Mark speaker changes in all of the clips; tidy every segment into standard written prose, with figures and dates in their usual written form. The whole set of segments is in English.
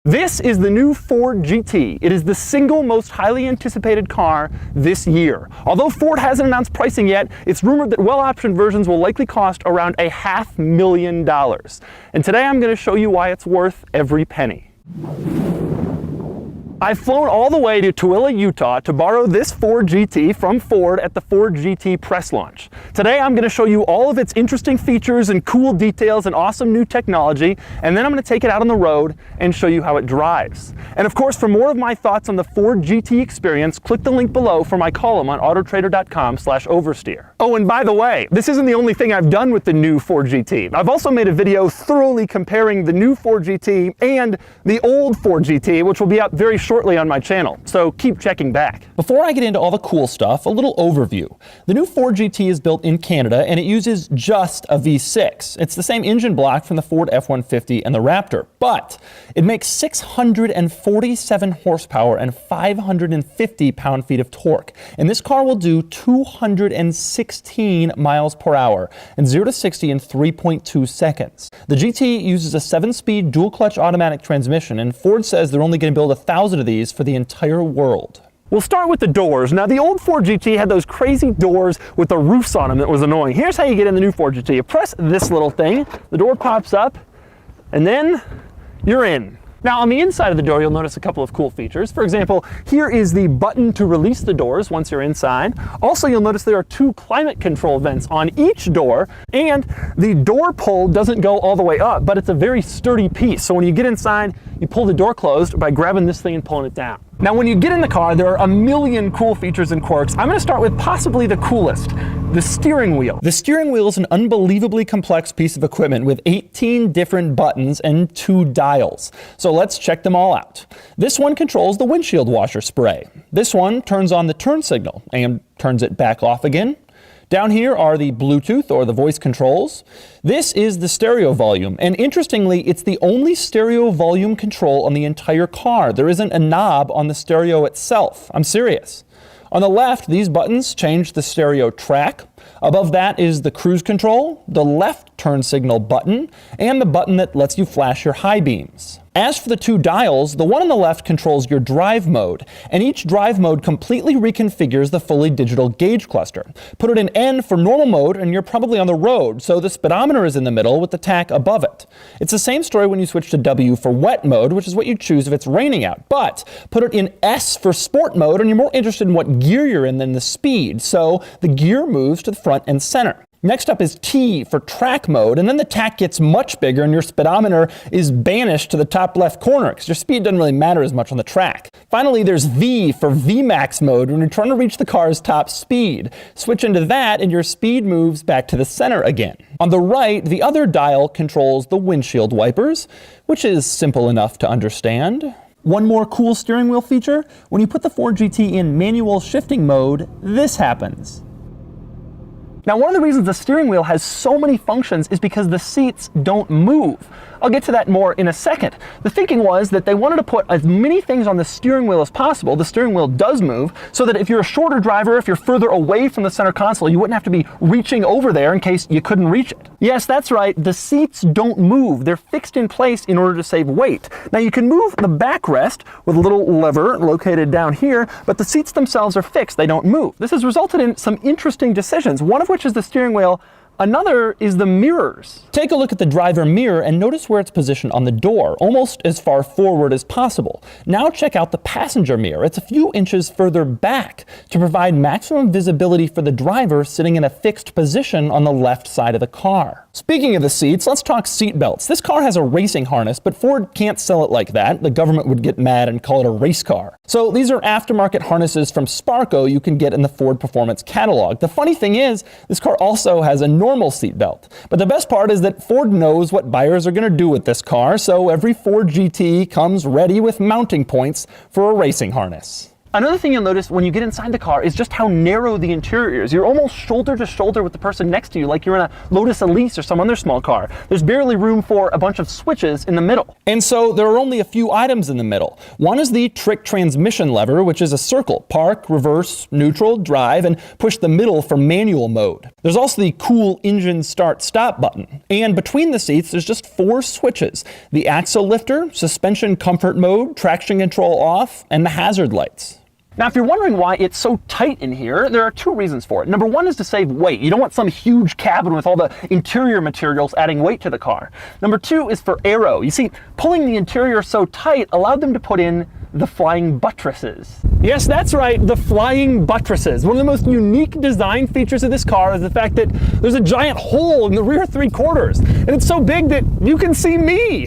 Speaker 1: This is the new Ford GT. It is the single most highly anticipated car this year. Although Ford hasn't announced pricing yet, it's rumored that well-optioned versions will likely cost around $500,000. And today I'm going to show you why it's worth every penny. I've flown all the way to Tooele, Utah to borrow this Ford GT from Ford at the Ford GT press launch. Today I'm going to show you all of its interesting features and cool details and awesome new technology, and then I'm going to take it out on the road and show you how it drives. And of course, for more of my thoughts on the Ford GT experience, click the link below for my column on autotrader.com/oversteer. Oh, and by the way, this isn't the only thing I've done with the new Ford GT. I've also made a video thoroughly comparing the new Ford GT and the old Ford GT, which will be up very shortly on my channel, so keep checking back. Before I get into all the cool stuff, a little overview. The new Ford GT is built in Canada and it uses just a V6. It's the same engine block from the Ford F-150 and the Raptor, but it makes 647 horsepower and 550 pound-feet of torque. And this car will do 216 miles per hour and 0 to 60 in 3.2 seconds. The GT uses a 7-speed dual-clutch automatic transmission, and Ford says they're only going to build 1,000 of these for the entire world. We'll start with the doors. Now, the old Ford GT had those crazy doors with the roofs on them that was annoying. Here's how you get in the new Ford GT. You press this little thing, the door pops up, and then you're in. Now, on the inside of the door, you'll notice a couple of cool features. For example, here is the button to release the doors once you're inside. Also, you'll notice there are 2 climate control vents on each door, and the door pull doesn't go all the way up, but it's a very sturdy piece. So when you get inside, you pull the door closed by grabbing this thing and pulling it down. Now, when you get in the car, there are a million cool features and quirks. I'm going to start with possibly the coolest, the steering wheel. The steering wheel is an unbelievably complex piece of equipment with 18 different buttons and 2 dials. So let's check them all out. This one controls the windshield washer spray. This one turns on the turn signal and turns it back off again. Down here are the Bluetooth or the voice controls. This is the stereo volume, and interestingly, it's the only stereo volume control on the entire car. There isn't a knob on the stereo itself. I'm serious. On the left, these buttons change the stereo track. Above that is the cruise control, the left turn signal button, and the button that lets you flash your high beams. As for the 2 dials, the one on the left controls your drive mode, and each drive mode completely reconfigures the fully digital gauge cluster. Put it in N for normal mode and you're probably on the road, so the speedometer is in the middle with the tach above it. It's the same story when you switch to W for wet mode, which is what you choose if it's raining out, but put it in S for sport mode and you're more interested in what gear you're in than the speed, so the gear moves to the front and center. Next up is T for track mode, and then the tach gets much bigger and your speedometer is banished to the top left corner because your speed doesn't really matter as much on the track. Finally, there's V for VMAX mode when you're trying to reach the car's top speed. Switch into that and your speed moves back to the center again. On the right, the other dial controls the windshield wipers, which is simple enough to understand. One more cool steering wheel feature, when you put the Ford GT in manual shifting mode, this happens. Now, one of the reasons the steering wheel has so many functions is because the seats don't move. I'll get to that more in a second. The thinking was that they wanted to put as many things on the steering wheel as possible. The steering wheel does move, so that if you're a shorter driver, if you're further away from the center console, you wouldn't have to be reaching over there in case you couldn't reach it. Yes, that's right, the seats don't move. They're fixed in place in order to save weight. Now, you can move the backrest with a little lever located down here, but the seats themselves are fixed. They don't move. This has resulted in some interesting decisions, one of which is the steering wheel. Another is the mirrors. Take a look at the driver mirror and notice where it's positioned on the door, almost as far forward as possible. Now check out the passenger mirror. It's a few inches further back to provide maximum visibility for the driver sitting in a fixed position on the left side of the car. Speaking of the seats, let's talk seat belts. This car has a racing harness, but Ford can't sell it like that. The government would get mad and call it a race car. So these are aftermarket harnesses from Sparco you can get in the Ford Performance catalog. The funny thing is, this car also has a normal seat belt. But the best part is that Ford knows what buyers are going to do with this car, so every Ford GT comes ready with mounting points for a racing harness. Another thing you'll notice when you get inside the car is just how narrow the interior is. You're almost shoulder to shoulder with the person next to you, like you're in a Lotus Elise or some other small car. There's barely room for a bunch of switches in the middle. And so there are only a few items in the middle. One is the trick transmission lever, which is a circle: park, reverse, neutral, drive, and push the middle for manual mode. There's also the cool engine start-stop button. And between the seats, there's just 4 switches: the axle lifter, suspension comfort mode, traction control off, and the hazard lights. Now, if you're wondering why it's so tight in here, there are 2 reasons for it. Number 1 is to save weight. You don't want some huge cabin with all the interior materials adding weight to the car. Number 2 is for aero. You see, pulling the interior so tight allowed them to put in the flying buttresses. Yes, that's right, the flying buttresses. One of the most unique design features of this car is the fact that there's a giant hole in the rear 3/4, and it's so big that you can see me.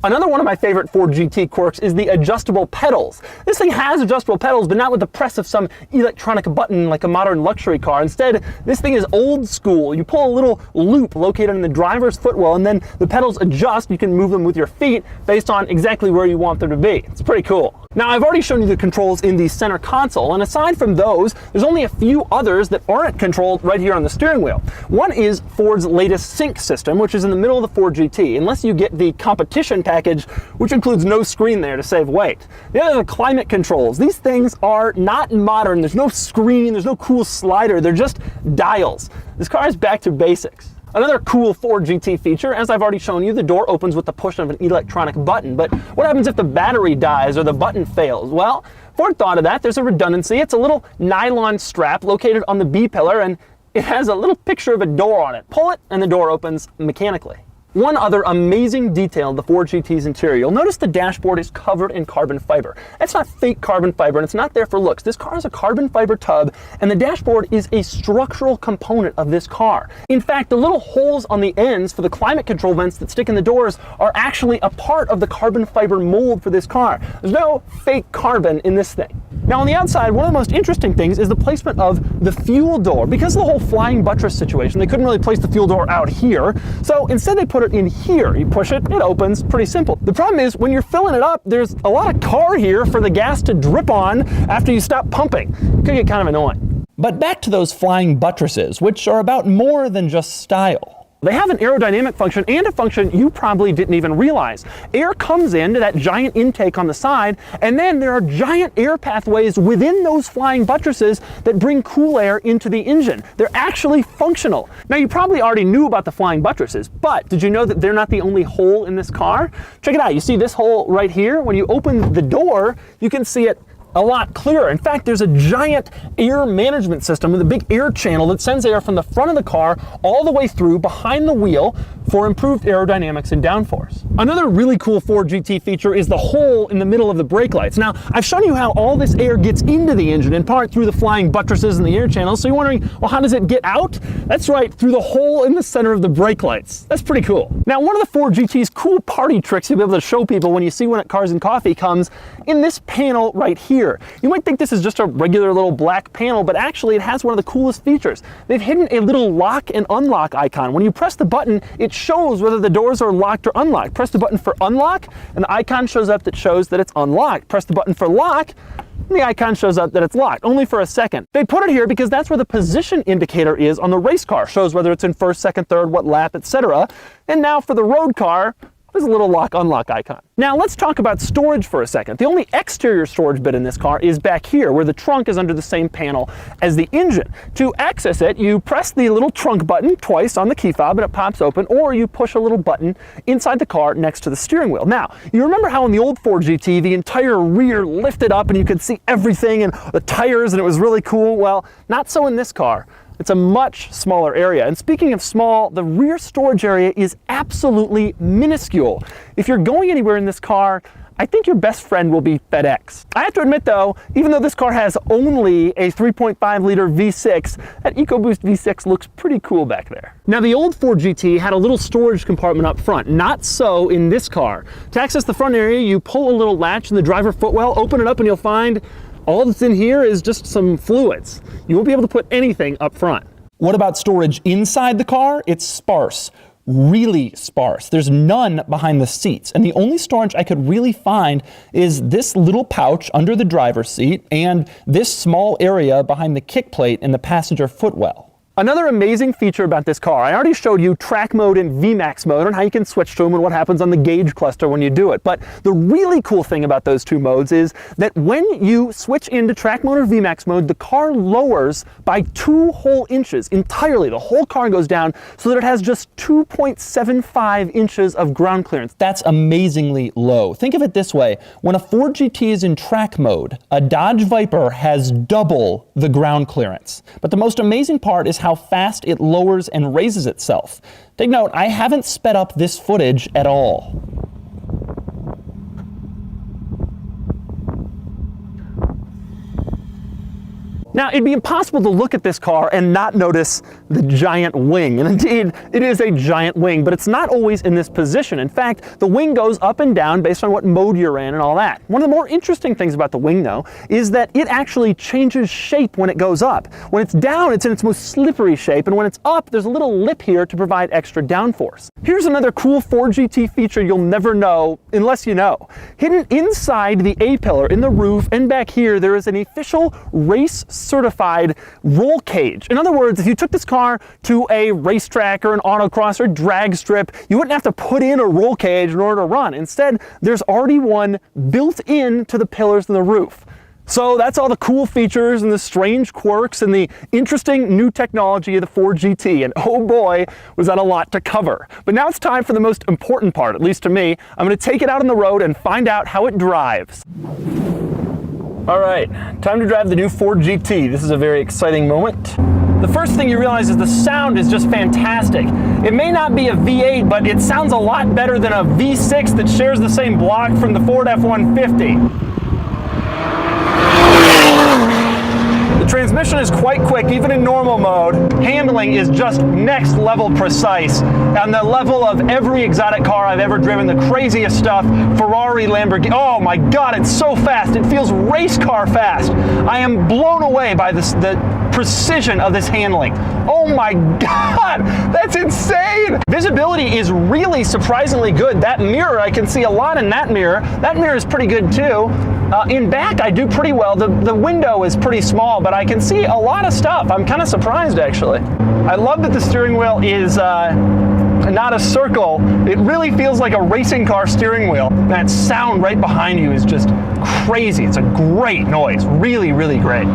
Speaker 1: Another one of my favorite Ford GT quirks is the adjustable pedals. This thing has adjustable pedals, but not with the press of some electronic button like a modern luxury car. Instead, this thing is old school. You pull a little loop located in the driver's footwell, and then the pedals adjust. You can move them with your feet based on exactly where you want them to be. It's pretty cool. Now, I've already shown you the controls in the center console, and aside from those, there's only a few others that aren't controlled right here on the steering wheel. One is Ford's latest sync system, which is in the middle of the Ford GT, unless you get the competition package, which includes no screen there to save weight. The other are the climate controls. These things are not modern. There's no screen, there's no cool slider, they're just dials. This car is back to basics. Another cool Ford GT feature, as I've already shown you, the door opens with the push of an electronic button. But what happens if the battery dies or the button fails? Well, Ford thought of that. There's a redundancy. It's a little nylon strap located on the B-pillar, and it has a little picture of a door on it. Pull it, and the door opens mechanically. One other amazing detail of the Ford GT's interior, you'll notice the dashboard is covered in carbon fiber. That's not fake carbon fiber, and it's not there for looks. This car is a carbon fiber tub, and the dashboard is a structural component of this car. In fact, the little holes on the ends for the climate control vents that stick in the doors are actually a part of the carbon fiber mold for this car. There's no fake carbon in this thing. Now, on the outside, one of the most interesting things is the placement of the fuel door. Because of the whole flying buttress situation, they couldn't really place the fuel door out here, so instead they put it in here. You push it, it opens, pretty simple. The problem is, when you're filling it up, there's a lot of car here for the gas to drip on after you stop pumping. It could get kind of annoying. But back to those flying buttresses, which are about more than just style. They have an aerodynamic function, and a function you probably didn't even realize. Air comes into that giant intake on the side, and then there are giant air pathways within those flying buttresses that bring cool air into the engine. They're actually functional. Now, you probably already knew about the flying buttresses, but did you know that they're not the only hole in this car? Check it out. You see this hole right here? When you open the door, you can see it a lot clearer. In fact, there's a giant air management system with a big air channel that sends air from the front of the car all the way through behind the wheel for improved aerodynamics and downforce. Another really cool Ford GT feature is the hole in the middle of the brake lights. Now, I've shown you how all this air gets into the engine, in part through the flying buttresses and the air channels, so you're wondering, well, how does it get out? That's right, through the hole in the center of the brake lights. That's pretty cool. Now, one of the Ford GT's cool party tricks you'll be able to show people when you see one at Cars and Coffee comes in this panel right here. You might think this is just a regular little black panel, but actually it has one of the coolest features. They've hidden a little lock and unlock icon. When you press the button, it shows whether the doors are locked or unlocked. Press the button for unlock, and the icon shows up that shows that it's unlocked. Press the button for lock, and the icon shows up that it's locked, only for a second. They put it here because that's where the position indicator is on the race car. Shows whether it's in first, second, third, what lap, etc. And now for the road car, there's a little lock-unlock icon. Now let's talk about storage for a second. The only exterior storage bit in this car is back here, where the trunk is under the same panel as the engine. To access it, you press the little trunk button twice on the key fob and it pops open, or you push a little button inside the car next to the steering wheel. Now, you remember how in the old Ford GT, the entire rear lifted up and you could see everything and the tires and it was really cool? Well, not so in this car. It's a much smaller area. And speaking of small, the rear storage area is absolutely minuscule. If you're going anywhere in this car, I think your best friend will be FedEx. I have to admit though, even though this car has only a 3.5 liter V6, that EcoBoost V6 looks pretty cool back there. Now, the old Ford GT had a little storage compartment up front. Not so in this car. To access the front area, you pull a little latch in the driver footwell, open it up, and you'll find all that's in here is just some fluids. You won't be able to put anything up front. What about storage inside the car? It's sparse. really sparse. There's none behind the seats, and the only storage I could really find is this little pouch under the driver's seat and this small area behind the kick plate in the passenger footwell. Another amazing feature about this car, I already showed you track mode and VMAX mode and how you can switch to them and what happens on the gauge cluster when you do it. But the really cool thing about those two modes is that when you switch into track mode or VMAX mode, the car lowers by 2 whole inches entirely. The whole car goes down so that it has just 2.75 inches of ground clearance. That's amazingly low. Think of it this way. When a Ford GT is in track mode, a Dodge Viper has double the ground clearance. But the most amazing part is how fast it lowers and raises itself. Take note, I haven't sped up this footage at all. Now, it'd be impossible to look at this car and not notice the giant wing. And indeed, it is a giant wing, but it's not always in this position. In fact, the wing goes up and down based on what mode you're in and all that. One of the more interesting things about the wing, though, is that it actually changes shape when it goes up. When it's down, it's in its most slippery shape, and when it's up, there's a little lip here to provide extra downforce. Here's another cool Ford GT feature you'll never know unless you know. Hidden inside the A-pillar, in the roof, and back here, there is an official race certified roll cage. In other words, if you took this car to a racetrack or an autocross or drag strip, you wouldn't have to put in a roll cage in order to run. Instead, there's already one built into the pillars in the roof. So that's all the cool features and the strange quirks and the interesting new technology of the Ford GT. And oh boy, was that a lot to cover. But now it's time for the most important part, at least to me. I'm going to take it out on the road and find out how it drives. All right, time to drive the new Ford GT. This is a very exciting moment. The first thing you realize is the sound is just fantastic. It may not be a V8, but it sounds a lot better than a V6 that shares the same block from the Ford F-150. The transmission is quite quick, even in normal mode. Handling is just next level precise, on the level of every exotic car I've ever driven, the craziest stuff, Ferrari, Lamborghini. Oh my God, it's so fast. It feels race car fast. I am blown away by the precision of this handling. Oh my God, that's insane. Visibility is really surprisingly good. That mirror, I can see a lot in that mirror. That mirror is pretty good too. In back, I do pretty well. The window is pretty small, but I can see a lot of stuff. I'm kind of surprised, actually. I love that the steering wheel is not a circle. It really feels like a racing car steering wheel. That sound right behind you is just crazy. It's a great noise. Really, really great.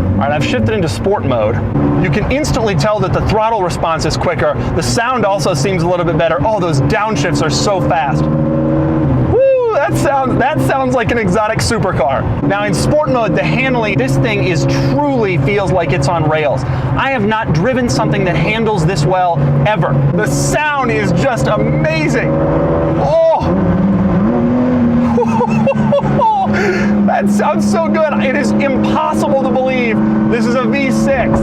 Speaker 1: All right, I've shifted into sport mode. You can instantly tell that the throttle response is quicker. The sound also seems a little bit better. Oh, those downshifts are so fast. Woo, that sounds like an exotic supercar. Now in sport mode, the handling, this thing truly feels like it's on rails. I have not driven something that handles this well ever. The sound is just amazing. Oh! That sounds so good. It is impossible to believe this is a V6.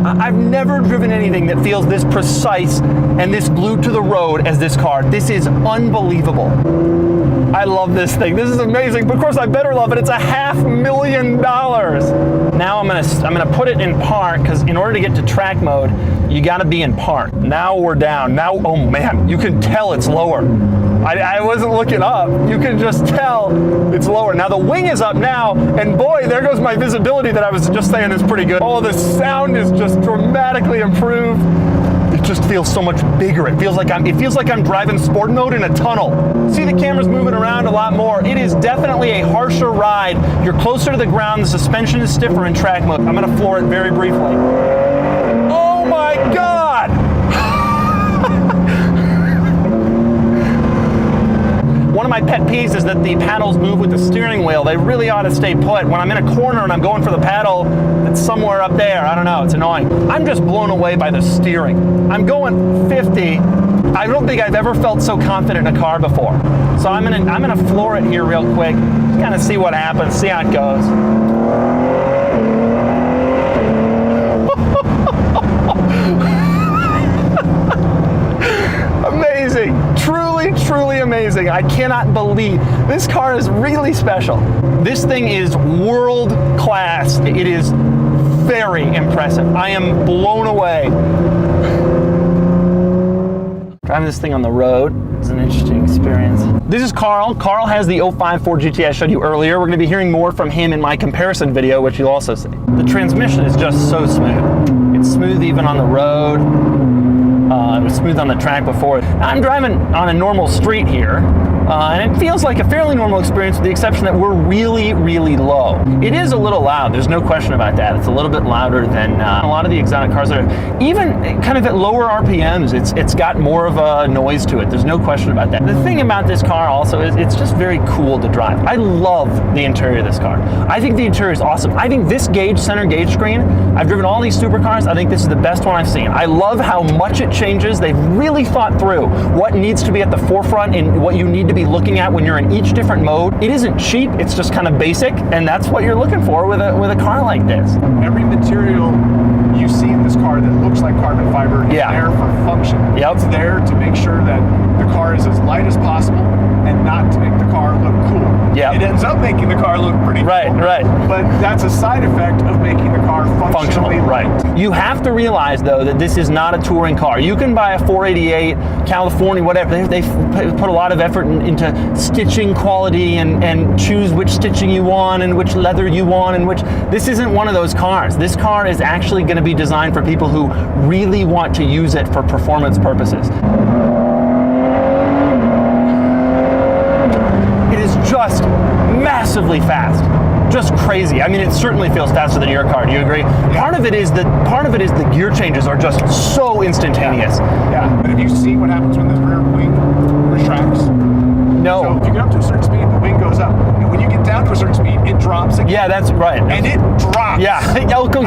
Speaker 1: I've never driven anything that feels this precise and this glued to the road as this car. This is unbelievable. I love this thing. This is amazing. But of course, I better love it. It's $500,000. Now I'm gonna put it in park, because in order to get to track mode, you got to be in park. Now we're down. Now, oh man, you can tell it's lower. I wasn't looking up. You can just tell it's lower. Now the wing is up now, and boy, there goes my visibility that I was just saying is pretty good. Oh, the sound is just dramatically improved. It just feels so much bigger. It feels like I'm driving sport mode in a tunnel. See the camera's moving around a lot more. It is definitely a harsher ride. You're closer to the ground. The suspension is stiffer in track mode. I'm gonna floor it very briefly. Oh my God! One of my pet peeves is that the paddles move with the steering wheel. They really ought to stay put. When I'm in a corner and I'm going for the paddle, it's somewhere up there. I don't know, it's annoying. I'm just blown away by the steering. I'm going 50. I don't think I've ever felt so confident in a car before. So I'm gonna floor it here real quick, just kind of see what happens, see how it goes. Amazing, truly, truly amazing. I cannot believe this car is really special. This thing is world class. It is very impressive. I am blown away. Driving this thing on the road is an interesting experience. This is Carl. Carl has the 05 Ford GT I showed you earlier. We're going to be hearing more from him in my comparison video, which you'll also see. The transmission is just so smooth. It's smooth even on the road. It was smooth on the track before. Now, I'm driving on a normal street here, and it feels like a fairly normal experience with the exception that we're really, really low. It is a little loud, there's no question about that. It's a little bit louder than a lot of the exotic cars that are, even kind of at lower RPMs, it's got more of a noise to it. There's no question about that. The thing about this car also is it's just very cool to drive. I love the interior of this car. I think the interior is awesome. I think this center gauge screen, I've driven all these supercars, I think this is the best one I've seen. I love how much it changes. They've really thought through what needs to be at the forefront and what you need to be looking at when you're in each different mode. It isn't cheap, it's just kind of basic, and that's what you're looking for with a car like this.
Speaker 2: Every material you see in this car that looks like carbon fiber is there for function.
Speaker 1: Yep.
Speaker 2: It's there to make sure that the car is as light as possible and not to make the car look cool.
Speaker 1: Yep.
Speaker 2: It ends up making the car look pretty cool.
Speaker 1: Right.
Speaker 2: But that's a side effect of making the car functionally
Speaker 1: right. You have to realize, though, that this is not a touring car. You can buy a 488, California, whatever. They've put a lot of effort into stitching quality and choose which stitching you want and which leather you want and which. This isn't one of those cars. This car is actually going to be designed for people who really want to use it for performance purposes. It is just massively fast. Just crazy. I mean, it certainly feels faster than your car. Do you agree?
Speaker 2: Yeah.
Speaker 1: Part of it is the gear changes are just so instantaneous.
Speaker 2: Yeah. But have you seen what happens when the rear wing retracts?
Speaker 1: No.
Speaker 2: So if you get up to a certain speed, the wing goes up. And when you get down to a certain speed, it drops again.
Speaker 1: Yeah, that's right.
Speaker 2: And it drops.
Speaker 1: Yeah.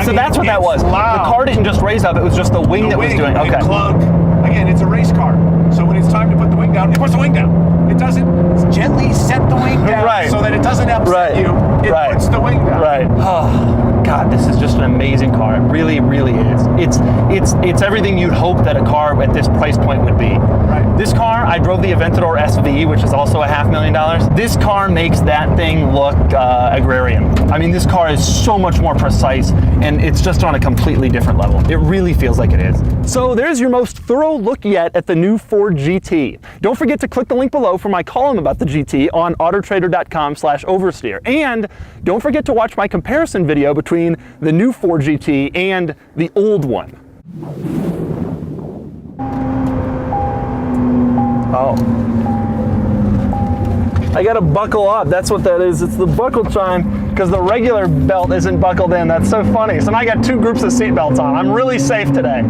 Speaker 1: So that's what that was.
Speaker 2: Loud.
Speaker 1: The car didn't just raise up, it was just the wing that was doing. Okay.
Speaker 2: Clunk. Again, it's a race car. So when it's time to put the wing down, it puts the wing down. It doesn't gently set the wing down so that it doesn't upset you. It puts the wing down.
Speaker 1: Right. Oh, God, this is just an amazing car. It really, really is. It's everything you'd hope that a car at this price point would be.
Speaker 2: Right.
Speaker 1: This car, I drove the Aventador SV, which is also $500,000. This car makes that thing look agrarian. I mean, this car is so much more precise, and it's just on a completely different level. It really feels like it is. So there's your most thorough look yet at the new Ford GT. Don't forget to click the link below for my column about the GT on autotrader.com/oversteer. And don't forget to watch my comparison video between the new Ford GT and the old one. Oh. I gotta buckle up, that's what that is. It's the buckle chime, because the regular belt isn't buckled in. That's so funny. So now I got two groups of seat belts on. I'm really safe today.